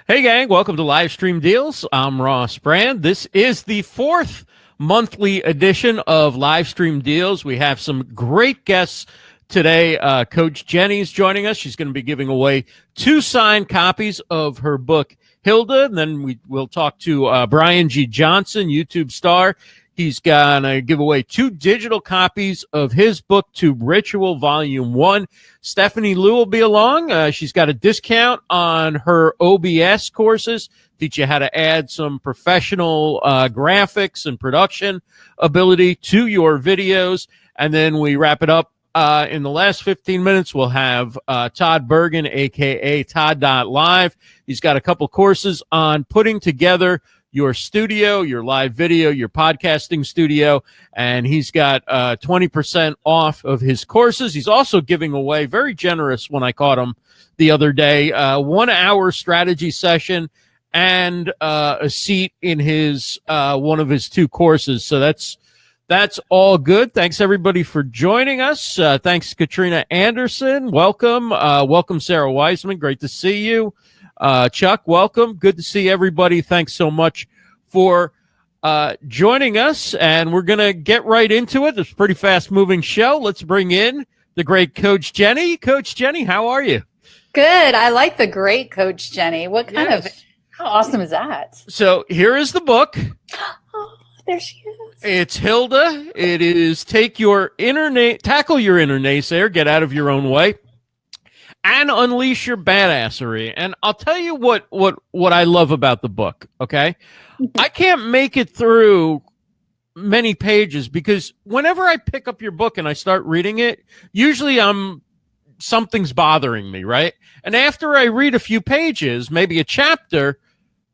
Hey gang, welcome to Livestream Deals. I'm ROSSBRAND. This is the fourth monthly edition of Livestream Deals. We have some great guests today. Coach Jennie is joining us. She's going to be giving away 2 signed copies of her book, Hilda. And then we'll talk to Brian G. Johnson, YouTube star. He's going to give away 2 digital copies of his book, To Ritual Volume 1. Stephanie Liu will be along. She's got a discount on her OBS courses, teach you how to add some professional graphics and production ability to your videos. And then we wrap it up. In the last 15 minutes, we'll have Todd Bergin, a.k.a. Todd.live. He's got a couple courses on putting together your studio, your live video, your podcasting studio, and he's got 20% off of his courses. He's also giving away, very generous when I caught him the other day, 1-hour strategy session and a seat in his one of his 2 courses. So that's all good. Thanks everybody for joining us. Thanks Katrina Anderson. Welcome. Welcome Sarah Wiseman. Great to see you. Chuck, welcome. Good to see everybody. Thanks so much for joining us. And we're going to get right into it. It's a pretty fast-moving show. Let's bring in the great Coach Jennie. Coach Jennie, how are you? Good. I like the great Coach Jennie. What kind of, how awesome is that? So here is the book. Oh, there she is. It's Hilda. It is tackle your inner naysayer, get out of your own way, and unleash your badassery. And I'll tell you what I love about the book, okay? I can't make it through many pages because whenever I pick up your book and I start reading it, usually something's bothering me, right? And after I read a few pages, maybe a chapter,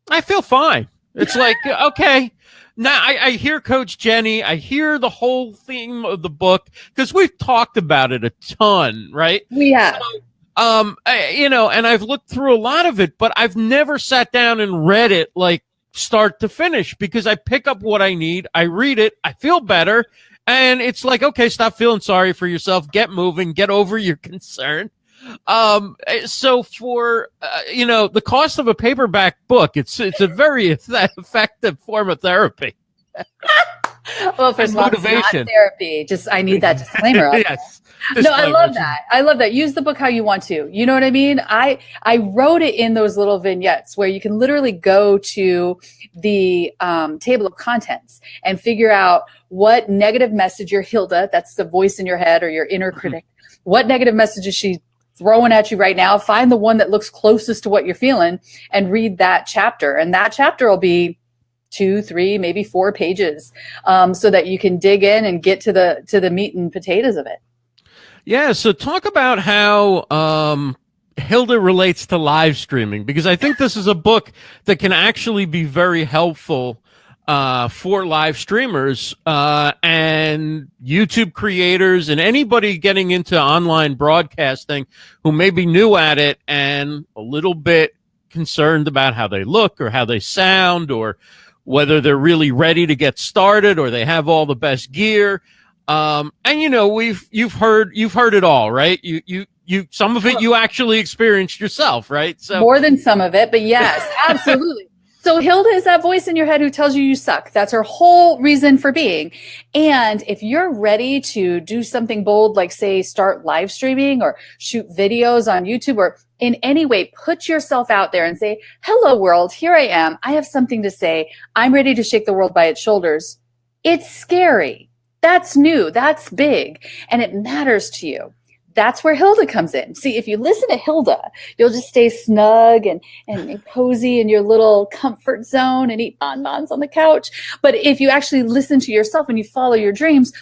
I feel fine. It's like, okay, now I hear Coach Jennie, I hear the whole theme of the book because we've talked about it a ton, right? We have. So, and I've looked through a lot of it, but I've never sat down and read it like start to finish because I pick up what I need, I read it, I feel better, and it's like, okay, stop feeling sorry for yourself, get moving, get over your concern. So for, the cost of a paperback book, it's a very effective form of therapy. Well, first of all, it's not therapy. Just, I need that disclaimer. Yes. No, I love that. I love that. Use the book how you want to. You know what I mean? I wrote it in those little vignettes where you can literally go to the table of contents and figure out what negative message your Hilda, that's the voice in your head or your inner critic, what negative message is she throwing at you right now? Find the one that looks closest to what you're feeling and read that chapter. And that chapter will be 2, 3, maybe 4 pages, so that you can dig in and get to the meat and potatoes of it. Yeah, so talk about how Hilda relates to live streaming, because I think this is a book that can actually be very helpful for live streamers and YouTube creators and anybody getting into online broadcasting who may be new at it and a little bit concerned about how they look or how they sound or whether they're really ready to get started or they have all the best gear. And you've heard it all, right? You some of it you actually experienced yourself, right? So more than some of it, but yes, absolutely. So Hilda is that voice in your head who tells you suck. That's her whole reason for being. And if you're ready to do something bold, like say start live streaming or shoot videos on YouTube or in any way, put yourself out there and say, hello world, here I am. I have something to say. I'm ready to shake the world by its shoulders. It's scary. That's new. That's big. And it matters to you. That's where Hilda comes in. See, if you listen to Hilda, you'll just stay snug and cozy in your little comfort zone and eat bonbons on the couch. But if you actually listen to yourself and you follow your dreams,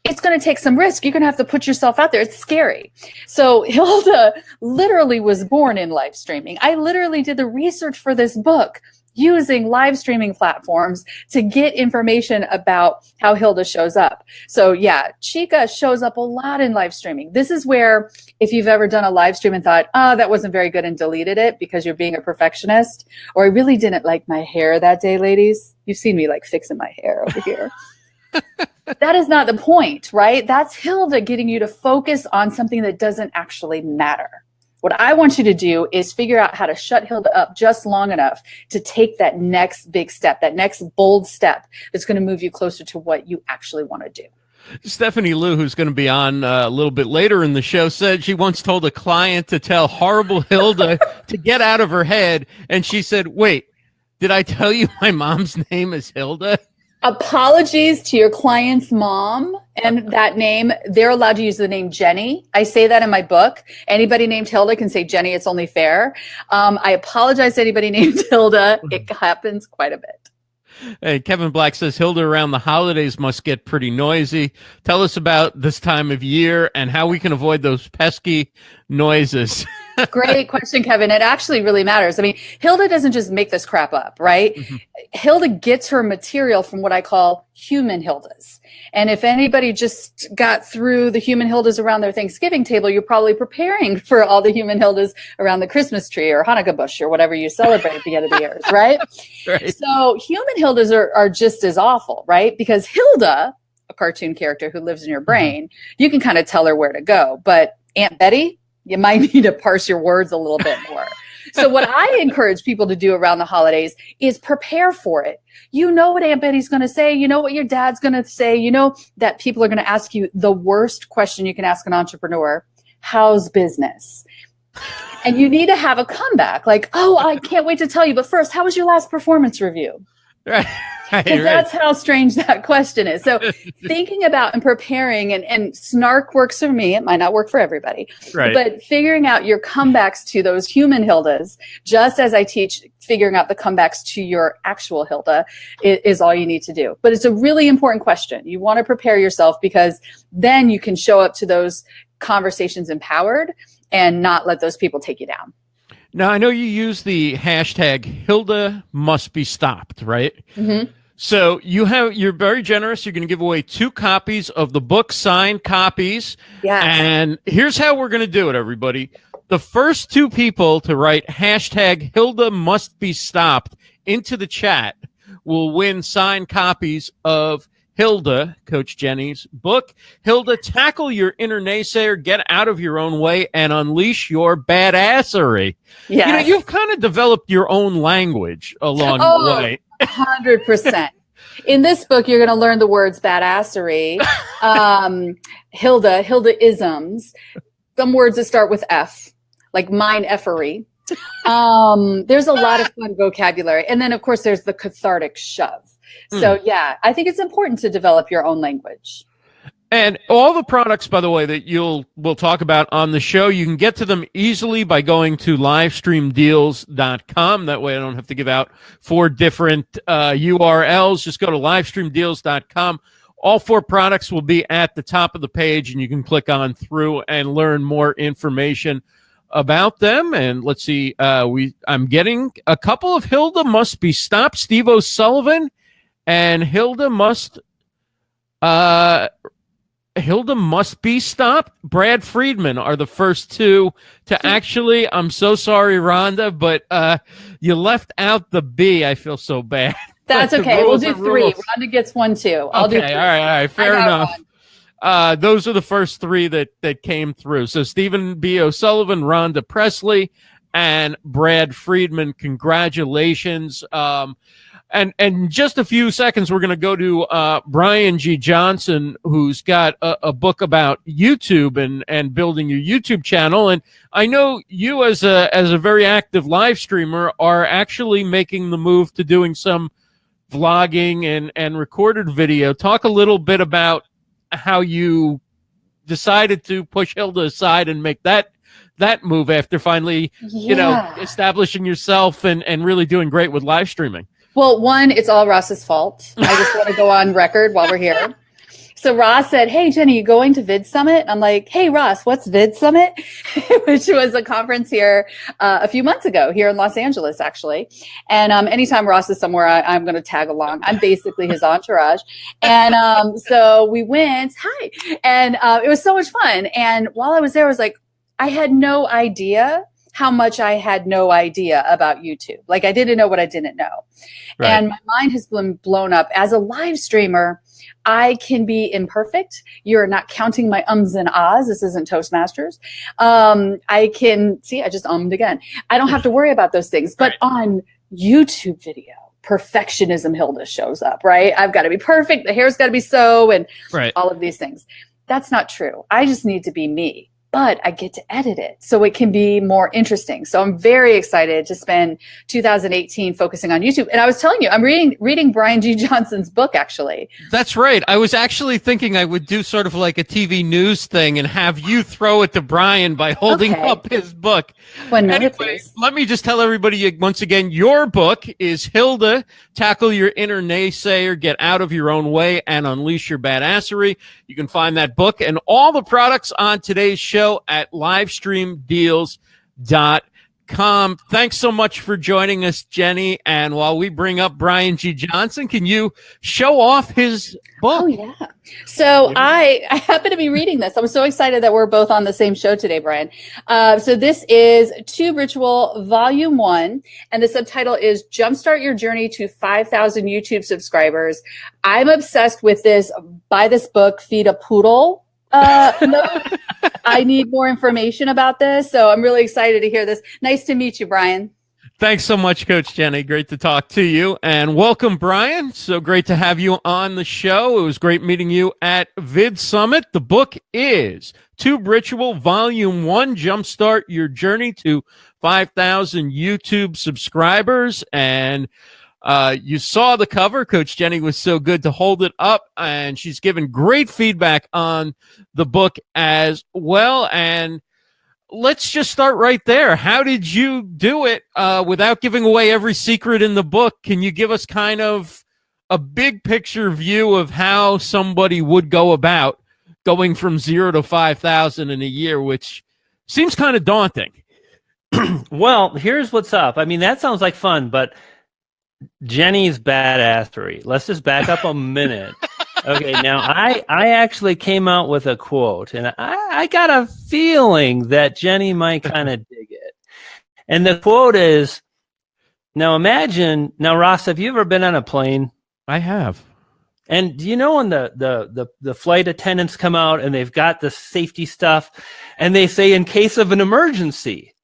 it's going to take some risk. You're going to have to put yourself out there. It's scary. So Hilda literally was born in live streaming. I literally did the research for this book using live streaming platforms to get information about how Hilda shows up. So yeah, Chica shows up a lot in live streaming. This is where, if you've ever done a live stream and thought, oh, that wasn't very good and deleted it because you're being a perfectionist, or I really didn't like my hair that day, ladies. You've seen me like fixing my hair over here. That is not the point, right? That's Hilda getting you to focus on something that doesn't actually matter. What I want you to do is figure out how to shut Hilda up just long enough to take that next big step, that next bold step that's going to move you closer to what you actually want to do. Stephanie Liu, who's going to be on a little bit later in the show, said she once told a client to tell horrible Hilda to get out of her head. And she said, wait, did I tell you my mom's name is Hilda? Apologies to your client's mom and that name. They're allowed to use the name Jennie. I say that in my book. Anybody named Hilda can say Jennie. It's only fair. I apologize to anybody named Hilda. It happens quite a bit. Hey, Kevin Black says Hilda around the holidays must get pretty noisy. Tell us about this time of year and how we can avoid those pesky noises. Great question, Kevin. It actually really matters. I mean, Hilda doesn't just make this crap up, right? Mm-hmm. Hilda gets her material from what I call human Hildas. And if anybody just got through the human Hildas around their Thanksgiving table, you're probably preparing for all the human Hildas around the Christmas tree or Hanukkah bush or whatever you celebrate at the end of the years, right? Right. So human Hildas are just as awful, right? Because Hilda, a cartoon character who lives in your brain, you can kind of tell her where to go. But Aunt Betty, you might need to parse your words a little bit more. So what I encourage people to do around the holidays is prepare for it. You know what Aunt Betty's going to say. You know what your dad's going to say. You know that people are going to ask you the worst question you can ask an entrepreneur. How's business? And you need to have a comeback like, oh, I can't wait to tell you. But first, how was your last performance review? Right. Because that's how strange that question is. So thinking about and preparing and snark works for me. It might not work for everybody. Right. But figuring out your comebacks to those human Hildas, just as I teach figuring out the comebacks to your actual Hilda, is all you need to do. But it's a really important question. You want to prepare yourself because then you can show up to those conversations empowered and not let those people take you down. Now, I know you use the hashtag Hilda must be stopped, right? Mm-hmm. So you're very generous. You're going to give away 2 copies of the book, signed copies. Yes. And here's how we're going to do it, everybody. The first 2 people to write hashtag Hilda must be stopped into the chat will win signed copies of Hilda, Coach Jennie's book. Hilda, tackle your inner naysayer, get out of your own way, and unleash your badassery. Yes. You know, you've kind of developed your own language along the way. 100%. In this book, you're going to learn the words badassery, Hilda-isms, some words that start with F, like mine effery. There's a lot of fun vocabulary. And then, of course, there's the cathartic shove. So, yeah, I think it's important to develop your own language. And all the products, by the way, that we'll talk about on the show, you can get to them easily by going to livestreamdeals.com. That way I don't have to give out 4 different URLs. Just go to livestreamdeals.com. All 4 products will be at the top of the page, and you can click on through and learn more information about them. And let's see, I'm getting a couple of Hilda must be stopped. Steve O'Sullivan and Hilda must be stopped. Brad Friedman are the first 2 to actually, I'm so sorry, Rhonda, but you left out the B. I feel so bad. That's okay. We'll do 3. Rhonda gets 1 too. I'll do 3. All right. Fair enough. Those are the first 3 that came through. So Stephen B. O'Sullivan, Rhonda Presley, and Brad Friedman. Congratulations. And in just a few seconds, we're going to go to Brian G. Johnson, who's got a book about YouTube and building your YouTube channel. And I know you, as a very active live streamer, are actually making the move to doing some vlogging and recorded video. Talk a little bit about how you decided to push Hilda aside and make that move after finally, establishing yourself and really doing great with live streaming. Well, 1, it's all Ross's fault. I just want to go on record while we're here. So Ross said, hey, Jennie, you going to Vid Summit? I'm like, hey, Ross, what's Vid Summit? Which was a conference here a few months ago here in Los Angeles, actually. And anytime Ross is somewhere, I'm going to tag along. I'm basically his entourage. And so we went, and it was so much fun. And while I was there, I was like, I had no idea how much I had no idea about YouTube. Like I didn't know what I didn't know. Right. And my mind has been blown up. As a live streamer, I can be imperfect. You're not counting my ums and ahs. This isn't Toastmasters. I can, see, I just ummed again. I don't have to worry about those things. But on YouTube video, perfectionism Hilda shows up, right? I've got to be perfect. The hair's got to be so, and all of these things. That's not true. I just need to be me. But I get to edit it so it can be more interesting. So I'm very excited to spend 2018 focusing on YouTube. And I was telling you, I'm reading Brian G. Johnson's book, actually. That's right. I was actually thinking I would do sort of like a TV news thing and have you throw it to Brian by holding up his book. 1 minute, please. Let me just tell everybody once again, your book is Hilda, Tackle Your Inner Naysayer, Get Out of Your Own Way, and Unleash Your Badassery. You can find that book and all the products on today's show at livestreamdeals.com. Thanks so much for joining us, Jennie. And while we bring up Brian G. Johnson, can you show off his book? Oh, yeah. So I happen to be reading this. I'm so excited that we're both on the same show today, Brian. So this is Tube Ritual Volume 1, and the subtitle is Jumpstart Your Journey to 5,000 YouTube Subscribers. I'm obsessed with this. Buy this book, feed a poodle. I need more information about this, so I'm really excited to hear this. Nice to meet you, Brian. Thanks so much, Coach Jennie. Great to talk to you, and welcome, Brian. So great to have you on the show. It was great meeting you at Vid Summit. The book is Tube Ritual Volume 1, Jumpstart Your Journey to 5,000 YouTube Subscribers, and you saw the cover. Coach Jennie was so good to hold it up, and she's given great feedback on the book as well. And let's just start right there. How did you do it without giving away every secret in the book? Can you give us kind of a big picture view of how somebody would go about going from 0 to 5,000 in a year, which seems kind of daunting? Well, here's what's up. I mean, that sounds like fun, but Jennie's badassery. Let's just back up a minute. Okay, now I actually came out with a quote, and I got a feeling that Jennie might kind of dig it. And the quote is, now imagine, now Ross, have you ever been on a plane? I have. And do you know when the flight attendants come out and they've got the safety stuff and they say, in case of an emergency?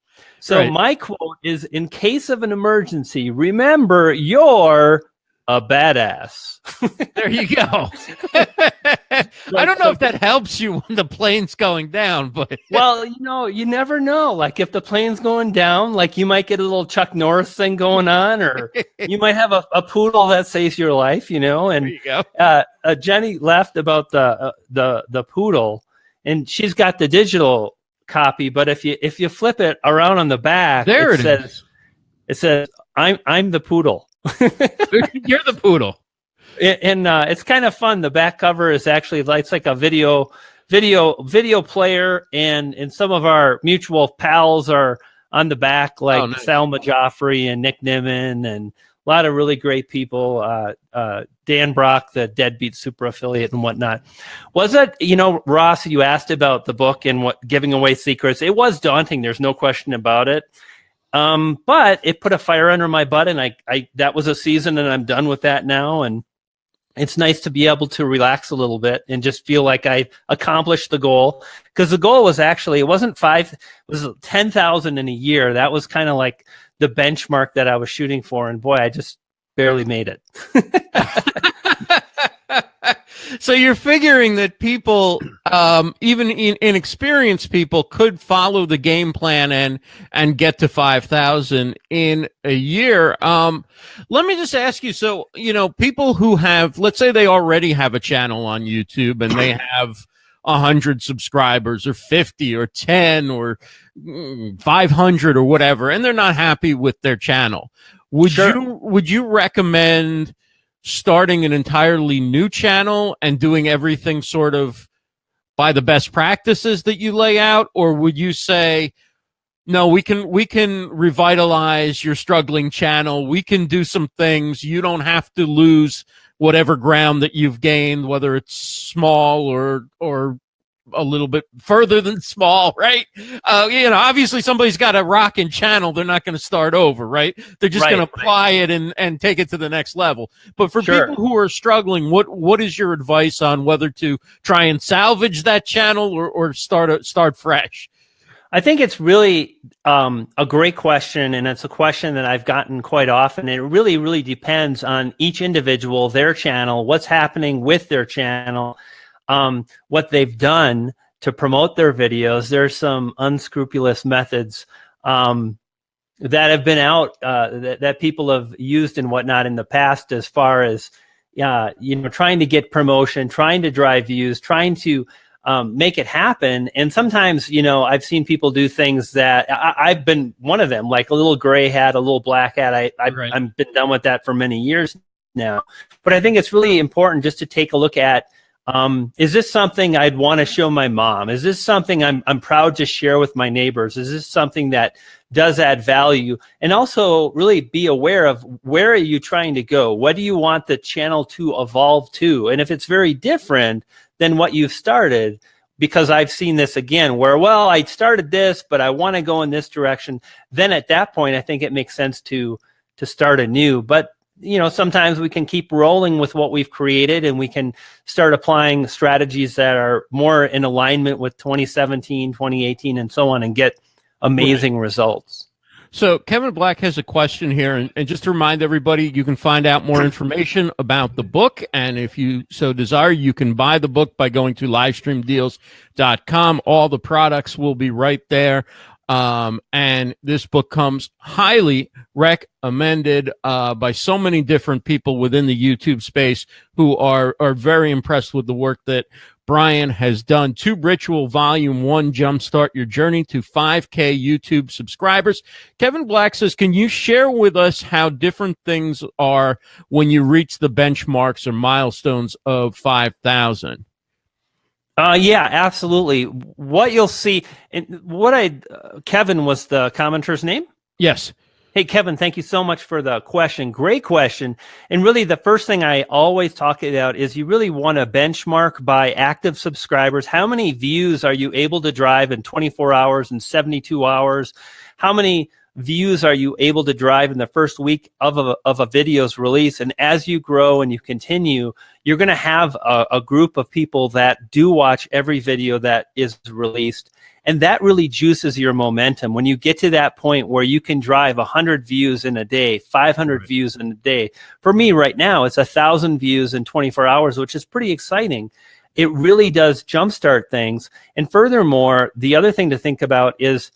So my quote is, in case of an emergency, remember you're a badass. There you go. I don't know if that helps you when the plane's going down, but well, you know, you never know. Like if the plane's going down, like you might get a little Chuck Norris thing going on, or you might have a poodle that saves your life, you know. And there you go. Jennie laughed about the poodle, and she's got the digital copy, but if you flip it around on the back, it says I'm the poodle. You're the poodle. And it's kind of fun. The back cover is actually it's like a video player, and some of our mutual pals are on the back, like nice. Salma Joffrey and Nick Nimmin, and a lot of really great people. Dan Brock, the Deadbeat Super affiliate and whatnot. Was it, you know, Ross, you asked about the book and what giving away secrets. It was daunting. There's no question about it. But it put a fire under my butt, and I that was a season, and I'm done with that now. And it's nice to be able to relax a little bit and just feel like I accomplished the goal. Because the goal was actually, it wasn't 5, it was 10,000 in a year. That was kind of like the benchmark that I was shooting for. And boy, I just barely made it. So you're figuring that people, even inexperienced people, could follow the game plan and get to 5,000 in a year. Let me just ask you, so, you know, people who have, let's say they already have a channel on YouTube and they have 100 subscribers or 50 or 10 or 500 or whatever, and they're not happy with their channel. Would you recommend starting an entirely new channel and doing everything sort of by the best practices that you lay out? Or would you say, no, we can revitalize your struggling channel. We can do some things. You don't have to lose whatever ground that you've gained, whether it's small or a little bit further than small, right? Obviously somebody's got a rocking channel. They're not going to start over, right? They're just going to apply it and take it to the next level. But for people who are struggling, what is your advice on whether to try and salvage that channel or start fresh? I think it's really a great question, and it's a question that I've gotten quite often. And it really, really depends on each individual, their channel, what's happening with their channel, what they've done to promote their videos. There's some unscrupulous methods that have been out that people have used and whatnot in the past, as far as trying to get promotion, trying to drive views, trying to make it happen. And sometimes, I've seen people do things that I've been one of them, like a little gray hat, a little black hat. I've been done with that for many years now. But I think it's really important just to take a look at, is this something I'd want to show my mom? Is this something I'm proud to share with my neighbors? Is this something that does add value? And also really be aware of, where are you trying to go? What do you want the channel to evolve to? And if it's very different than what you've started, because I've seen this again where, well, I started this, but I want to go in this direction, then at that point, I think it makes sense to start anew. But sometimes we can keep rolling with what we've created, and we can start applying strategies that are more in alignment with 2017, 2018, and so on, and get amazing results. So Kevin Black has a question here, and just to remind everybody, you can find out more information about the book, and if you so desire, you can buy the book by going to livestreamdeals.com. All the products will be right there. And this book comes highly recommended by so many different people within the YouTube space who are very impressed with the work that Brian has done. Tube Ritual Volume 1, Jumpstart Your Journey to 5K YouTube subscribers. Kevin Black says, can you share with us how different things are when you reach the benchmarks or milestones of 5,000? Yeah, absolutely. What you'll see, Kevin was the commenter's name? Yes. Hey, Kevin, thank you so much for the question. Great question. And really, the first thing I always talk about is you really want to benchmark by active subscribers. How many views are you able to drive in 24 hours and 72 hours? How many views are you able to drive in the first week of a video's release? And as you grow and you continue, you're going to have a group of people that do watch every video that is released. And that really juices your momentum. When you get to that point where you can drive 100 views in a day, 500 views in a day. For me right now, it's 1,000 views in 24 hours, which is pretty exciting. It really does jumpstart things. And furthermore, the other thing to think about is,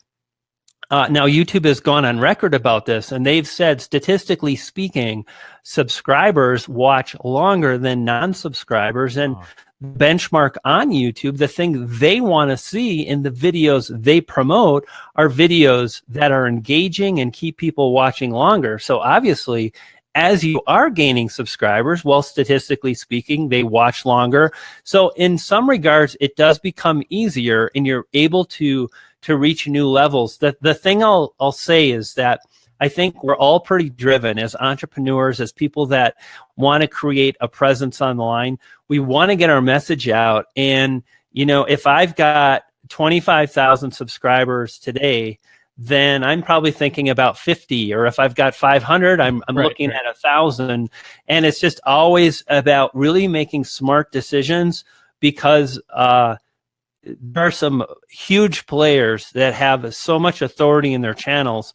now YouTube has gone on record about this, and they've said, statistically speaking, subscribers watch longer than non-subscribers. And benchmark on YouTube, the thing they want to see in the videos they promote are videos that are engaging and keep people watching longer. So obviously, as you are gaining subscribers, well, statistically speaking, they watch longer. So in some regards, it does become easier, and you're able to reach new levels. The thing I'll say is that I think we're all pretty driven as entrepreneurs, as people that want to create a presence online. We want to get our message out. And, if I've got 25,000 subscribers today, then I'm probably thinking about 50. Or if I've got 500, I'm looking at 1,000. And it's just always about really making smart decisions, because there are some huge players that have so much authority in their channels.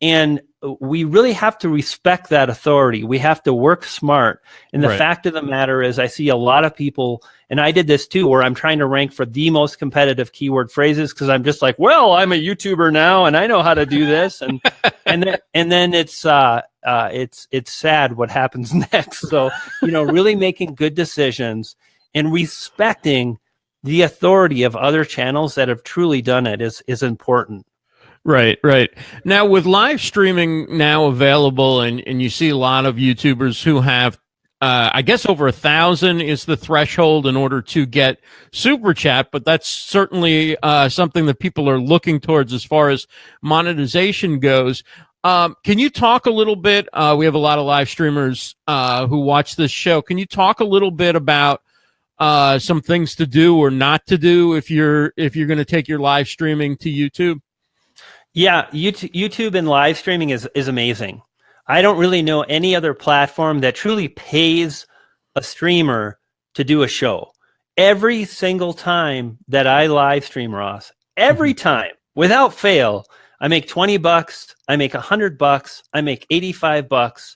And we really have to respect that authority. We have to work smart. And the fact of the matter is, I see a lot of people, and I did this too, where I'm trying to rank for the most competitive keyword phrases, because I'm just like, well, I'm a YouTuber now and I know how to do this. And then it's sad what happens next. So, really making good decisions and respecting the authority of other channels that have truly done it is important. Right. Now, with live streaming now available, and you see a lot of YouTubers who have, I guess over 1,000 is the threshold in order to get Super Chat, but that's certainly something that people are looking towards as far as monetization goes. Can you talk a little bit? We have a lot of live streamers who watch this show. Can you talk a little bit about some things to do or not to do if you're going to take your live streaming to YouTube? Yeah, YouTube and live streaming is amazing. I don't really know any other platform that truly pays a streamer to do a show. Every single time that I live stream, Ross, every time, without fail, I make $20, I make $100, I make $85.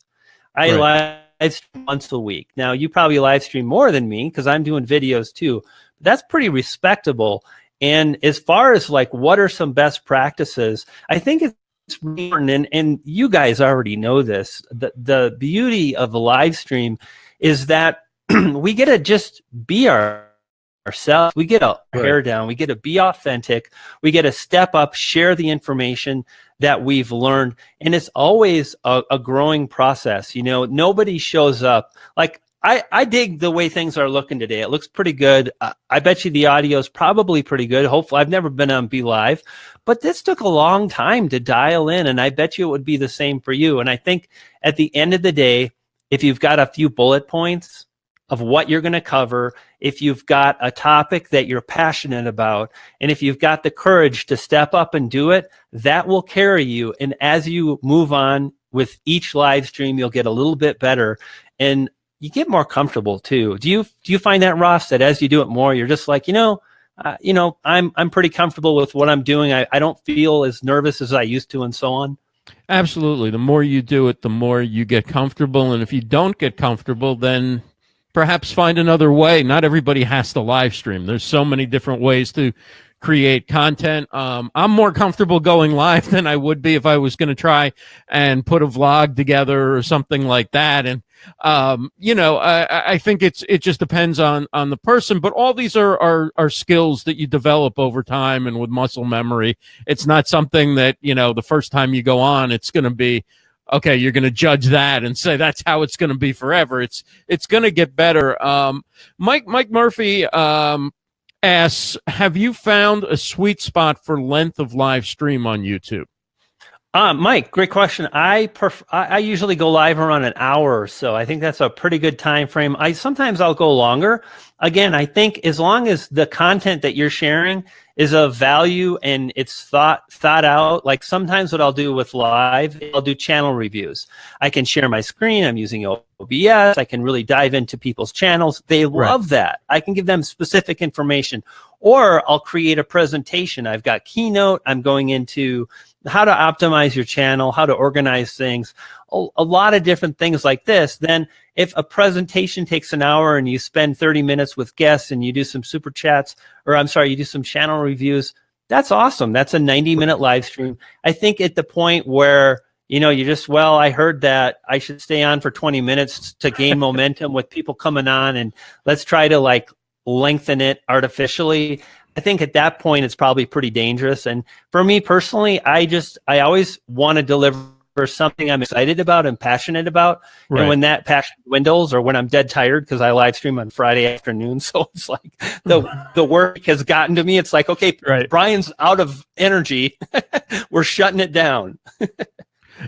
I live stream once a week. Now, you probably live stream more than me because I'm doing videos too. But that's pretty respectable. And as far as like what are some best practices, I think it's important, and you guys already know this. The beauty of the live stream is that we get to just be ourselves. We get to hair down. We get to be authentic. We get to step up, share the information that we've learned. And it's always a growing process. You know, nobody shows up. Like, I dig the way things are looking today. It looks pretty good. I bet you the audio is probably pretty good. Hopefully, I've never been on Be Live, but this took a long time to dial in, and I bet you it would be the same for you. And I think at the end of the day, if you've got a few bullet points of what you're going to cover, if you've got a topic that you're passionate about, and if you've got the courage to step up and do it, that will carry you. And as you move on with each live stream, you'll get a little bit better. And you get more comfortable too. Do you find that, Ross, that as you do it more, you're just like, I'm pretty comfortable with what I'm doing. I don't feel as nervous as I used to, and so on? Absolutely. The more you do it, the more you get comfortable. And if you don't get comfortable, then perhaps find another way. Not everybody has to live stream. There's so many different ways to create content. I'm more comfortable going live than I would be if I was going to try and put a vlog together or something like that. And I think it just depends on the person, but all these are skills that you develop over time and with muscle memory. It's not something that, the first time you go on, it's going to be, okay, you're going to judge that and say that's how it's going to be forever. It's going to get better. Mike Murphy asks, have you found a sweet spot for length of live stream on YouTube? Mike, great question. I usually go live around an hour or so. I think that's a pretty good time frame. Sometimes I'll go longer. Again, I think as long as the content that you're sharing is of value and it's thought out, like sometimes what I'll do with live, I'll do channel reviews. I can share my screen. I'm using OBS. I can really dive into people's channels. They love that. I can give them specific information, or I'll create a presentation. I've got Keynote. I'm going into how to optimize your channel, how to organize things, a lot of different things like this. Then if a presentation takes an hour and you spend 30 minutes with guests and you do some super chats, you do some channel reviews, that's awesome. That's a 90-minute live stream. I think at the point where, you just, I heard that I should stay on for 20 minutes to gain momentum with people coming on, and let's try to lengthen it artificially. I think at that point, it's probably pretty dangerous. And for me personally, I always want to deliver something I'm excited about and passionate about. Right. And when that passion dwindles, or when I'm dead tired, because I live stream on Friday afternoon, so it's like the work has gotten to me. It's like, okay, Brian's out of energy. We're shutting it down.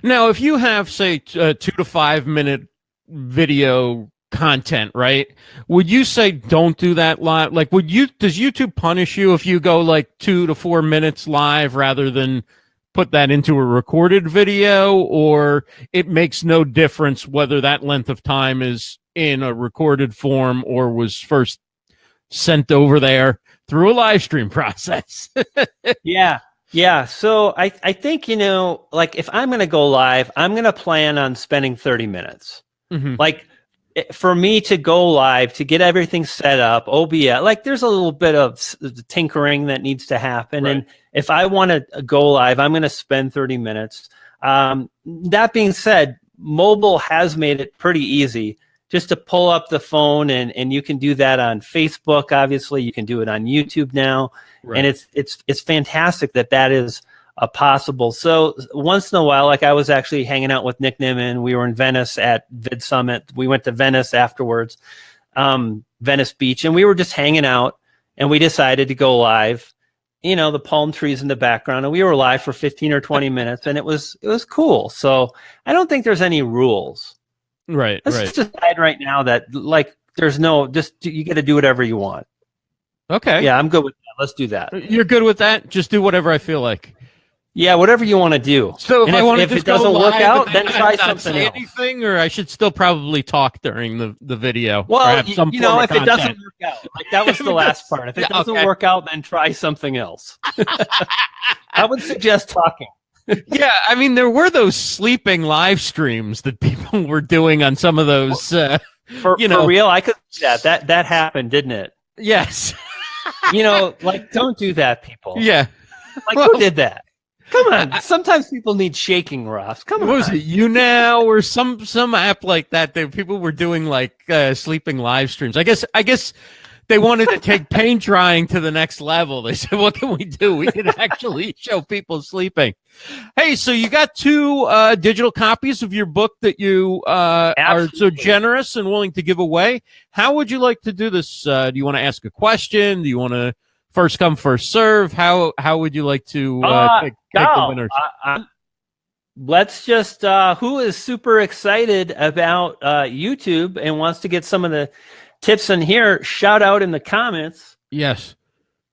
Now, if you have, say, 2 to 5 minute video content, right? Would you say don't do that live? Does YouTube punish you if you go 2 to 4 minutes live rather than put that into a recorded video, or it makes no difference whether that length of time is in a recorded form or was first sent over there through a live stream process? Yeah. So I think, if I'm going to go live, I'm going to plan on spending 30 minutes. Mm-hmm. For me to go live, to get everything set up, OBS, there's a little bit of tinkering that needs to happen. Right. And if I want to go live, I'm going to spend 30 minutes. That being said, mobile has made it pretty easy just to pull up the phone, and you can do that on Facebook. Obviously, you can do it on YouTube now. Right. And it's fantastic that is possible. So once in a while, I was actually hanging out with Nick Nimmin. We were in Venice at Vid Summit. We went to Venice afterwards, Venice Beach, and we were just hanging out, and we decided to go live. The palm trees in the background, and we were live for 15 or 20 minutes, and it was cool. So I don't think there's any rules. Right. Let's just decide right now that there's no, you get to do whatever you want. Okay. Yeah, I'm good with that. Let's do that. You're good with that? Just do whatever I feel like. Yeah, whatever you want to do. So if it doesn't work out, then try something else. Anything, or I should still probably talk during the video. Well, if it doesn't work out, like that was the last part. If it doesn't work out, then try something else. I would suggest talking. Yeah, I mean, there were those sleeping live streams that people were doing on some of those. For real, I could see that happened, didn't it? Yes. Like, don't do that, people. Yeah. Like, who did that? Come on. Sometimes people need shaking, Ross. Come on. What was it? YouNow or some app like that? People were doing like sleeping live streams. I guess they wanted to take paint drying to the next level. They said, "What can we do? We can actually show people sleeping." Hey, so you got 2 digital copies of your book that you are so generous and willing to give away. How would you like to do this? Do you want to ask a question? Do you want to first come, first serve? How would you like to take the winners? Let's just who is super excited about YouTube and wants to get some of the tips in here, shout out in the comments. Yes.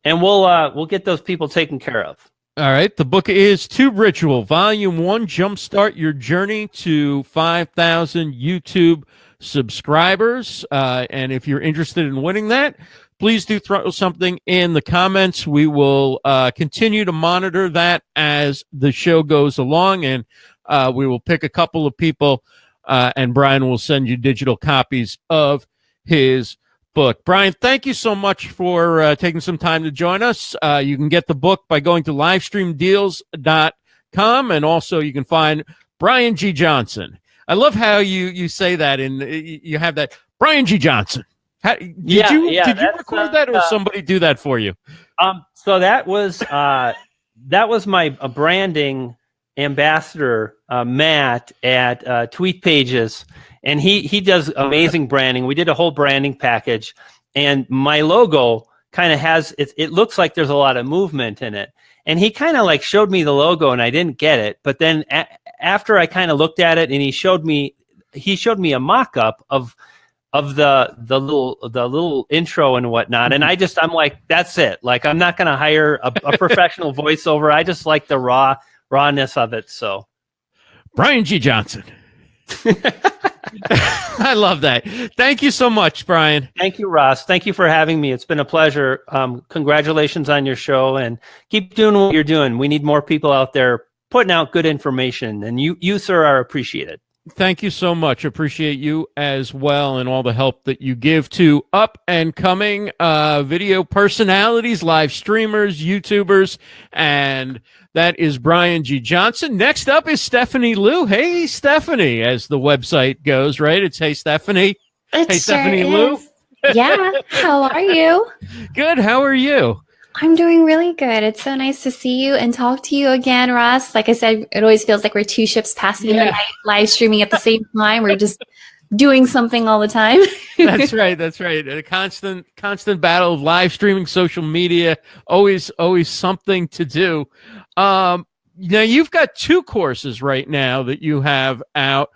And we'll get those people taken care of. All right. The book is Tube Ritual, Volume 1, Jumpstart Your Journey to 5,000 YouTube subscribers. And if you're interested in winning that, please do throw something in the comments. We will continue to monitor that as the show goes along, and we will pick a couple of people, and Brian will send you digital copies of his book. Brian, thank you so much for taking some time to join us. You can get the book by going to livestreamdeals.com, and also you can find Brian G. Johnson. I love how you say that, and you have that Brian G. Johnson. Did you record that, or somebody do that for you? So that was my branding ambassador, Matt at Tweet Pages, and he does amazing branding. We did a whole branding package, and my logo kind of has it looks like there's a lot of movement in it. And he kind of like showed me the logo, and I didn't get it. But then after I kind of looked at it, and he showed me a mock-up of the little intro and whatnot, and I'm like, that's it. Like, I'm not going to hire a professional voiceover. I just like the rawness of it. So, Brian G. Johnson. I love that. Thank you so much, Brian. Thank you, Ross. Thank you for having me. It's been a pleasure. Congratulations on your show, and keep doing what you're doing. We need more people out there putting out good information, and you sir, are appreciated. Thank you so much. Appreciate you as well, and all the help that you give to up and coming video personalities, live streamers, YouTubers, and that is Brian G. Johnson. Next up is Stephanie Lou. Hey, Stephanie, as the website goes, right? It's Hey, Stephanie. Hey, Stephanie Lou. Yeah. How are you? Good. How are you? I'm doing really good. It's so nice to see you and talk to you again, Ross. Like I said, it always feels like we're 2 ships passing in the night, live streaming at the same time. We're just doing something all the time. That's right. That's right. A constant battle of live streaming, social media, always something to do. Now you've got 2 courses right now that you have out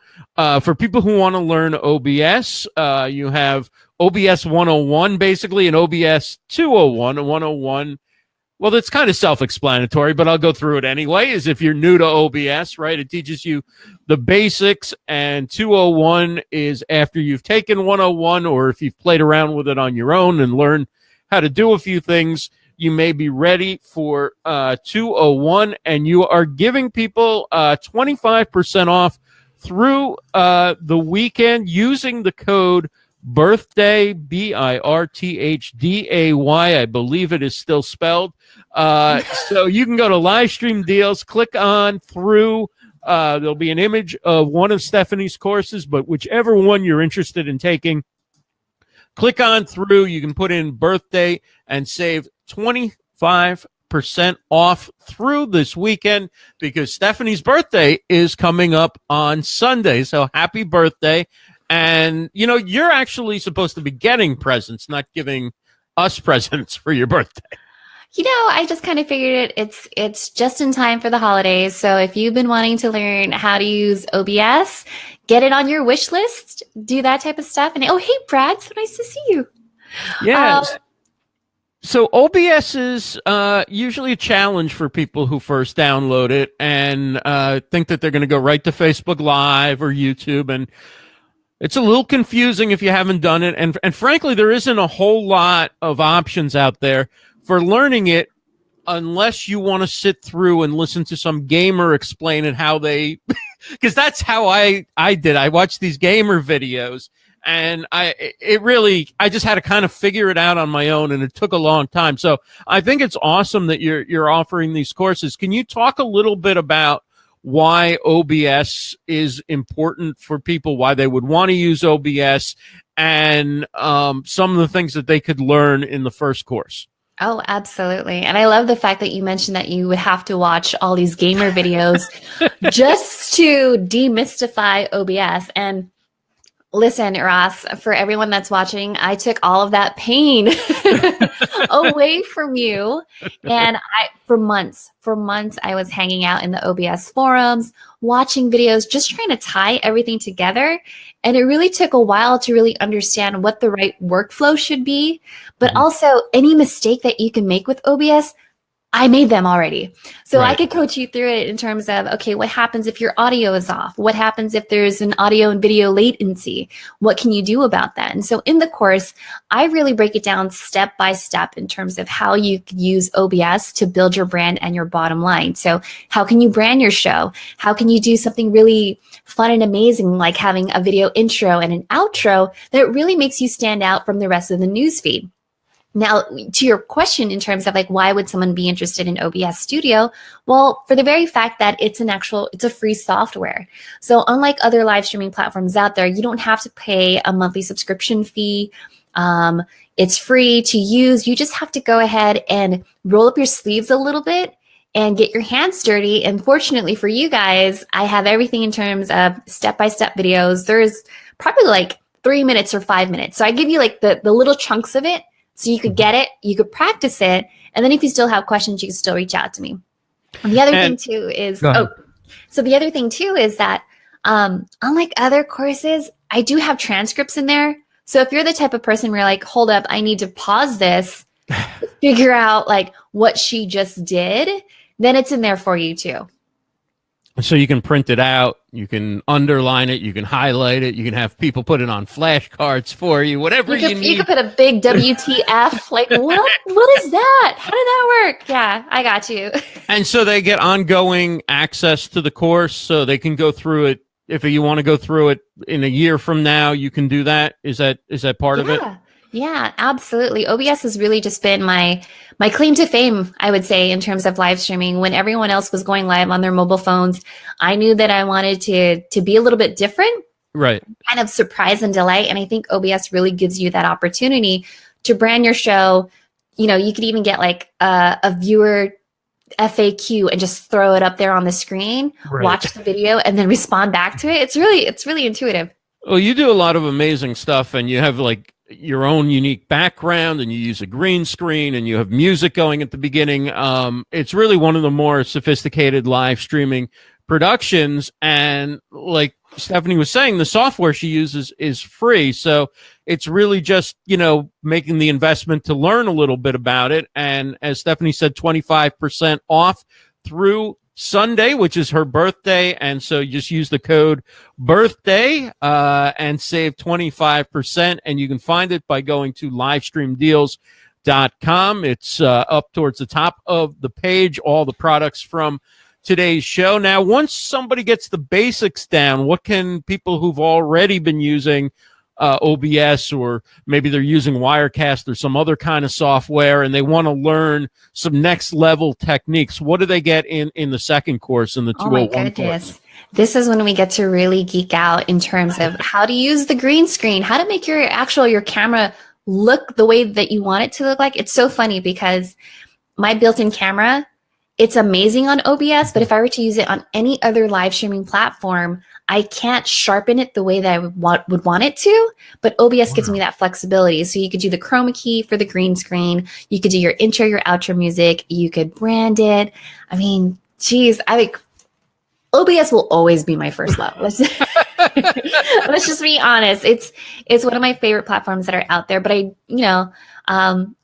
for people who want to learn OBS. You have OBS 101, basically, and OBS 201 and 101. Well, that's kind of self-explanatory, but I'll go through it anyway. Is if you're new to OBS, right? It teaches you the basics, and 201 is after you've taken 101, or if you've played around with it on your own and learned how to do a few things, you may be ready for 201, and you are giving people 25% off through the weekend using the code birthday, BIRTHDAY. I believe it is still spelled. So you can go to Livestream Deals, click on through. There'll be an image of one of Stephanie's courses, but whichever one you're interested in taking, click on through. You can put in birthday and save 25% off through this weekend, because Stephanie's birthday is coming up on Sunday. So happy birthday. And, you're actually supposed to be getting presents, not giving us presents for your birthday. I just kind of figured it's just in time for the holidays. So if you've been wanting to learn how to use OBS, get it on your wish list, do that type of stuff. And oh, hey, Brad, so nice to see you. Yeah. So OBS is usually a challenge for people who first download it and think that they're going to go right to Facebook Live or YouTube, and it's a little confusing if you haven't done it. And frankly, there isn't a whole lot of options out there for learning it unless you want to sit through and listen to some gamer explain it how they, because that's how I did. I watched these gamer videos, and I just had to kind of figure it out on my own, and it took a long time. So I think it's awesome that you're offering these courses. Can you talk a little bit about why OBS is important for people, why they would want to use OBS, and some of the things that they could learn in the first course? Oh, absolutely. And I love the fact that you mentioned that you would have to watch all these gamer videos just to demystify OBS. And listen, Ross, for everyone that's watching, I took all of that pain away from you. And for months, I was hanging out in the OBS forums, watching videos, just trying to tie everything together. And it really took a while to really understand what the right workflow should be, but also any mistake that you can make with OBS, I made them already. So I could coach you through it in terms of, okay, what happens if your audio is off? What happens if there's an audio and video latency? What can you do about that? And so in the course, I really break it down step by step in terms of how you could use OBS to build your brand and your bottom line. So how can you brand your show? How can you do something really fun and amazing, like having a video intro and an outro that really makes you stand out from the rest of the newsfeed? Now, to your question in terms of like, why would someone be interested in OBS Studio? Well, for the very fact that it's a free software. So unlike other live streaming platforms out there, you don't have to pay a monthly subscription fee. It's free to use. You just have to go ahead and roll up your sleeves a little bit and get your hands dirty. And fortunately for you guys, I have everything in terms of step-by-step videos. There's probably like 3 minutes or 5 minutes. So I give you like the little chunks of it, so you could get it, you could practice it, and then if you still have questions, you can still reach out to me. And the other thing too is, the other thing too is that unlike other courses, I do have transcripts in there. So if you're the type of person where you're like, hold up, I need to pause this, figure out like what she just did, then it's in there for you too. So you can print it out, you can underline it, you can highlight it, you can have people put it on flashcards for you, whatever you need. You could put a big WTF, like, what is that? How did that work? Yeah, I got you. And so they get ongoing access to the course, so they can go through it. If you want to go through it in a year from now, you can do that. Is that part of it? Yeah, absolutely. OBS has really just been my claim to fame, I would say, in terms of live streaming. When everyone else was going live on their mobile phones, I knew that I wanted to be a little bit different, right? Kind of surprise and delight. And I think OBS really gives you that opportunity to brand your show. You know, you could even get like a viewer FAQ and just throw it up there on the screen, watch the video, and then respond back to it. It's really intuitive. Well, you do a lot of amazing stuff, and you have like your own unique background, and you use a green screen, and you have music going at the beginning. It's really one of the more sophisticated live streaming productions. And like Stephanie was saying, the software she uses is free. So it's really just, making the investment to learn a little bit about it. And as Stephanie said, 25% off through Sunday, which is her birthday. And so you just use the code birthday and save 25%. And you can find it by going to livestreamdeals.com. It's up towards the top of the page, all the products from today's show. Now, once somebody gets the basics down, what can people who've already been using OBS, or maybe they're using Wirecast or some other kind of software, and they want to learn some next level techniques, what do they get in the second course, in the 201 my goodness course? This is when we get to really geek out in terms of how to use the green screen, how to make your camera look the way that you want it to look like. It's so funny because my built-in camera, it's amazing on OBS, but if I were to use it on any other live streaming platform, I can't sharpen it the way that I would want it to, but OBS gives me that flexibility. So you could do the chroma key for the green screen. You could do your intro, your outro music. You could brand it. I mean, geez, OBS will always be my first love. Let's just be honest. It's one of my favorite platforms that are out there, but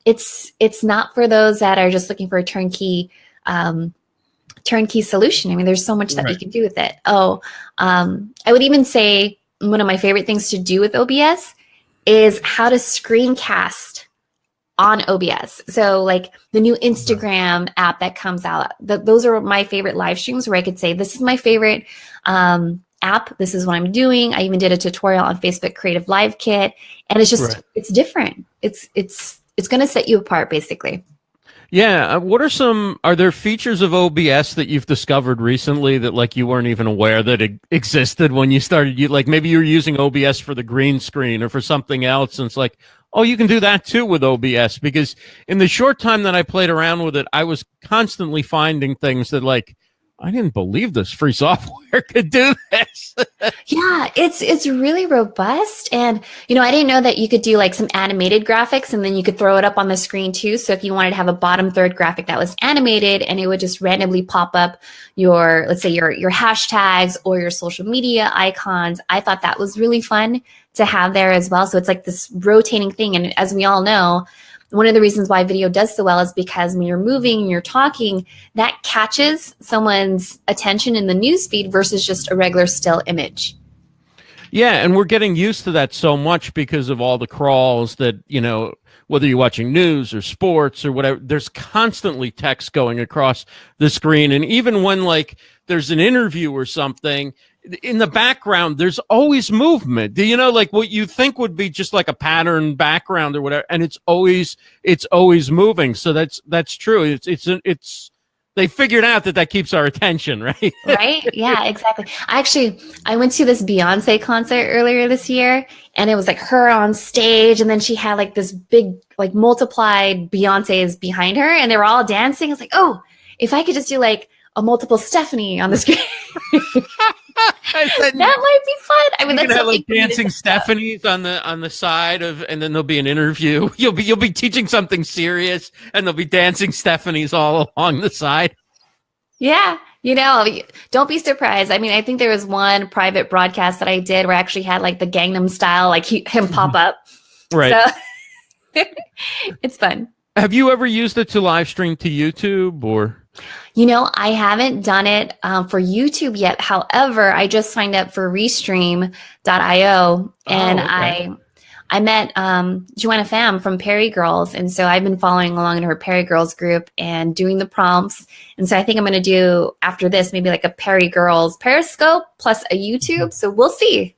it's not for those that are just looking for a turnkey solution. I mean, there's so much that you can do with it. I would even say one of my favorite things to do with OBS is how to screencast on OBS. So like the new Instagram app that comes out, those are my favorite live streams where I could say, this is my favorite app. This is what I'm doing. I even did a tutorial on Facebook Creative Live Kit, and it's just, it's different. It's going to set you apart basically. Yeah. Are there features of OBS that you've discovered recently that like you weren't even aware that it existed when you started? Like maybe you were using OBS for the green screen or for something else, and it's like, oh, you can do that too with OBS. Because in the short time that I played around with it, I was constantly finding things that like, I didn't believe this free software could do this. Yeah, it's really robust. And, I didn't know that you could do like some animated graphics and then you could throw it up on the screen too. So if you wanted to have a bottom third graphic that was animated and it would just randomly pop up let's say your hashtags or your social media icons, I thought that was really fun to have there as well. So it's like this rotating thing. And as we all know, one of the reasons why video does so well is because when you're moving and you're talking, that catches someone's attention in the newsfeed versus just a regular still image. Yeah, and we're getting used to that so much because of all the crawls that, whether you're watching news or sports or whatever, there's constantly text going across the screen. And even when like there's an interview or something, in the background, there's always movement. Do you know, like what you think would be just like a pattern background or whatever, and it's always moving. So that's true. It's they figured out that keeps our attention, right? Right? Yeah, exactly. I went to this Beyonce concert earlier this year, and it was like her on stage, and then she had like this big, like multiplied Beyonces behind her, and they were all dancing. It's like, oh, if I could just do like a multiple Stephanie on the screen. That might be fun. I mean, that's have like dancing Stephanies on the side of, and then there'll be an interview. You'll be teaching something serious, and there'll be dancing Stephanies all along the side. Yeah, don't be surprised. I mean, I think there was one private broadcast that I did where I actually had like the Gangnam Style, like him pop up. Right. So it's fun. Have you ever used it to live stream to YouTube or? I haven't done it for YouTube yet. However, I just signed up for Restream.io, and I met Joanna Pham from Perry Girls, and so I've been following along in her Perry Girls group and doing the prompts. And so I think I'm going to do after this maybe like a Perry Girls Periscope plus a YouTube. So we'll see.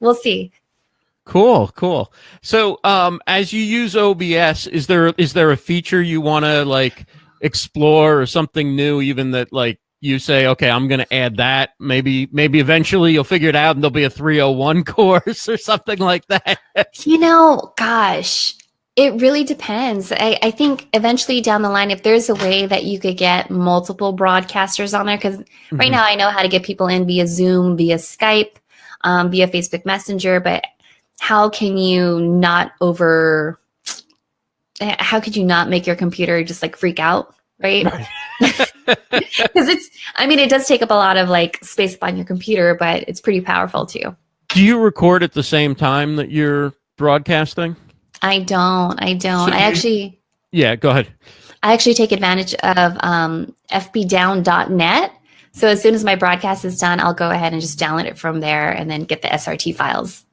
Cool. So as you use OBS, is there a feature you want to like explore or something new, even that like you say, okay, I'm going to add that. Maybe eventually you'll figure it out and there'll be a 301 course or something like that. Gosh, it really depends. I think eventually down the line, if there's a way that you could get multiple broadcasters on there, because right now I know how to get people in via Zoom, via Skype, via Facebook Messenger, but how can you not how could you not make your computer just like freak out, right? Because it does take up a lot of like space on your computer, but it's pretty powerful too. Do you record at the same time that you're broadcasting? I don't. Yeah, go ahead. I actually take advantage of fbdown.net. So as soon as my broadcast is done, I'll go ahead and just download it from there and then get the SRT files.